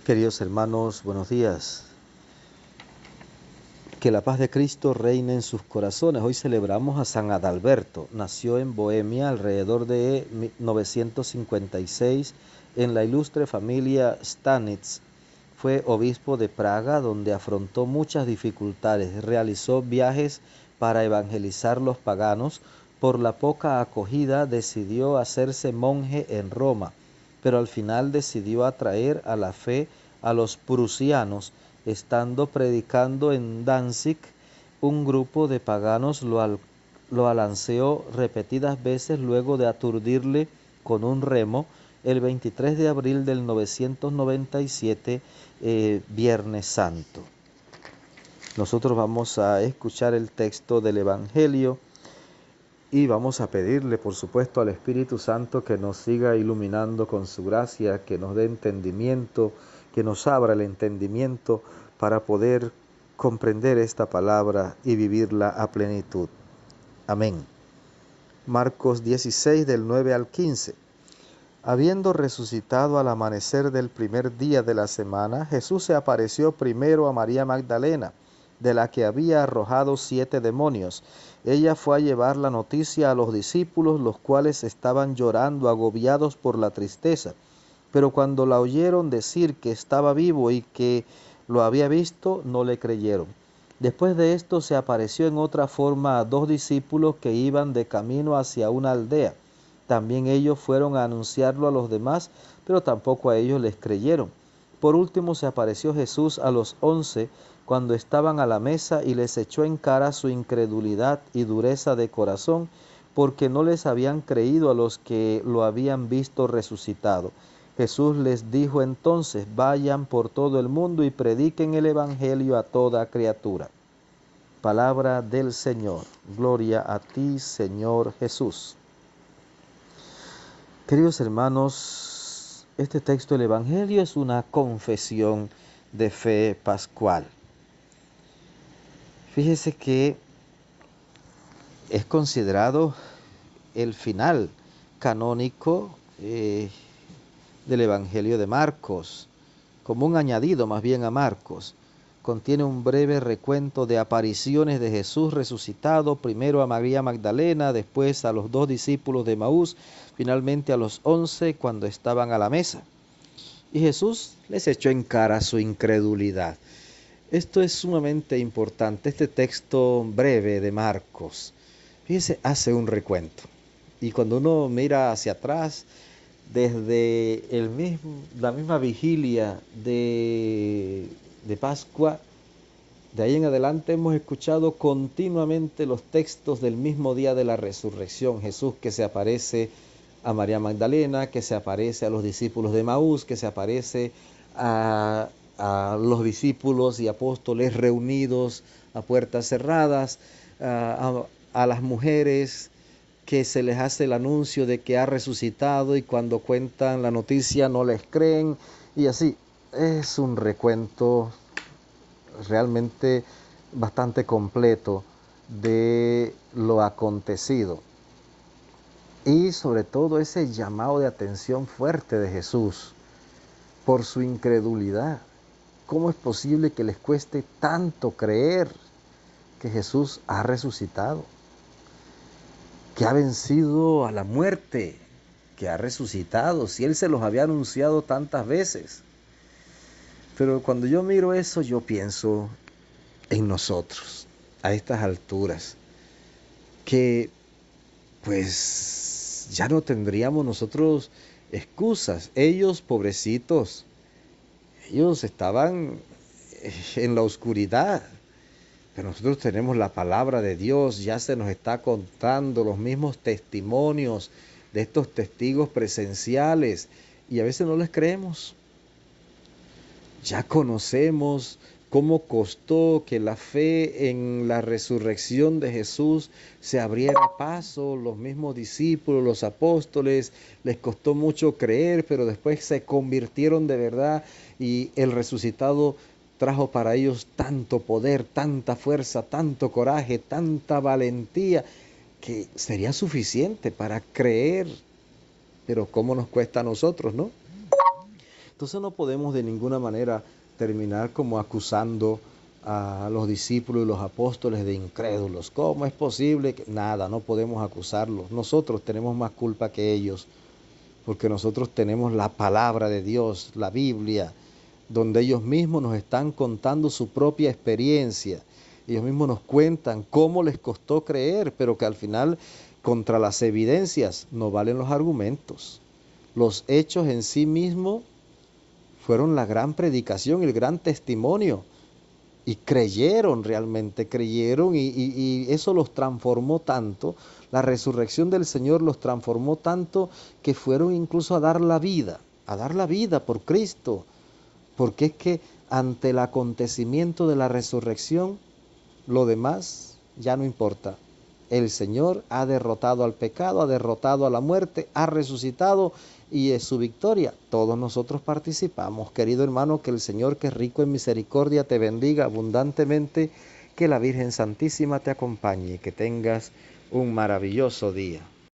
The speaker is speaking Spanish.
Queridos hermanos, buenos días. Que la paz de Cristo reine en sus corazones. Hoy celebramos a San Adalberto. Nació en Bohemia alrededor de 956 en la ilustre familia Stanitz. Fue obispo de Praga, donde afrontó muchas dificultades. Realizó viajes para evangelizar los paganos. Por la poca acogida decidió hacerse monje en Roma, pero al final decidió atraer a la fe a los prusianos. Estando predicando en Danzig, un grupo de paganos lo alanceó repetidas veces luego de aturdirle con un remo el 23 de abril del 997, Viernes Santo. Nosotros vamos a escuchar el texto del Evangelio y vamos a pedirle, por supuesto, al Espíritu Santo que nos siga iluminando con su gracia, que nos dé entendimiento, que nos abra el entendimiento para poder comprender esta palabra y vivirla a plenitud. Amén. Marcos 16, del 9 al 15. Habiendo resucitado al amanecer del primer día de la semana, Jesús se apareció primero a María Magdalena, de la que había arrojado 7 demonios. Ella fue a llevar la noticia a los discípulos, los cuales estaban llorando, agobiados por la tristeza. Pero cuando la oyeron decir que estaba vivo y que lo había visto, no le creyeron. Después de esto se apareció en otra forma a 2 discípulos que iban de camino hacia una aldea. También ellos fueron a anunciarlo a los demás, pero tampoco a ellos les creyeron. Por último se apareció Jesús a los 11 cuando estaban a la mesa y les echó en cara su incredulidad y dureza de corazón, porque no les habían creído a los que lo habían visto resucitado. Jesús les dijo entonces: vayan por todo el mundo y prediquen el Evangelio a toda criatura. Palabra del Señor. Gloria a ti, Señor Jesús. Queridos hermanos, este texto del Evangelio es una confesión de fe pascual. Fíjese que es considerado el final canónico del Evangelio de Marcos, como un añadido más bien a Marcos. Contiene un breve recuento de apariciones de Jesús resucitado, primero a María Magdalena, después a los 2 discípulos de Emaús, finalmente a los 11 cuando estaban a la mesa. Y Jesús les echó en cara su incredulidad. Esto es sumamente importante. Este texto breve de Marcos, fíjese, hace un recuento. Y cuando uno mira hacia atrás, desde la misma vigilia de Pascua, de ahí en adelante hemos escuchado continuamente los textos del mismo día de la resurrección. Jesús que se aparece a María Magdalena, que se aparece a los discípulos de Emaús, que se aparece a los discípulos y apóstoles reunidos a puertas cerradas, a las mujeres que se les hace el anuncio de que ha resucitado y cuando cuentan la noticia no les creen, y así. Es un recuento realmente bastante completo de lo acontecido y sobre todo ese llamado de atención fuerte de Jesús por su incredulidad. ¿Cómo es posible que les cueste tanto creer que Jesús ha resucitado, que ha vencido a la muerte, que ha resucitado, si Él se los había anunciado tantas veces? Pero cuando yo miro eso, yo pienso en nosotros, a estas alturas, que pues ya no tendríamos nosotros excusas. Ellos, pobrecitos, ellos estaban en la oscuridad, pero nosotros tenemos la palabra de Dios. Ya se nos está contando los mismos testimonios de estos testigos presenciales y a veces no les creemos. Ya conocemos cómo costó que la fe en la resurrección de Jesús se abriera paso. Los mismos discípulos, los apóstoles, les costó mucho creer, pero después se convirtieron de verdad y el resucitado trajo para ellos tanto poder, tanta fuerza, tanto coraje, tanta valentía, que sería suficiente para creer. Pero ¿cómo nos cuesta a nosotros, no? Entonces no podemos de ninguna manera terminar como acusando a los discípulos y los apóstoles de incrédulos. ¿Cómo es posible que nada? No podemos acusarlos. Nosotros tenemos más culpa que ellos, porque nosotros tenemos la palabra de Dios, la Biblia, donde ellos mismos nos están contando su propia experiencia. Ellos mismos nos cuentan cómo les costó creer, pero que al final, contra las evidencias, no valen los argumentos. Los hechos en sí mismos fueron la gran predicación, el gran testimonio. Y creyeron realmente, creyeron y eso los transformó tanto. La resurrección del Señor los transformó tanto que fueron incluso a dar la vida por Cristo. Porque es que ante el acontecimiento de la resurrección, lo demás ya no importa. El Señor ha derrotado al pecado, ha derrotado a la muerte, ha resucitado y es su victoria. Todos nosotros participamos. Querido hermano, que el Señor, que es rico en misericordia, te bendiga abundantemente, que la Virgen Santísima te acompañe y que tengas un maravilloso día.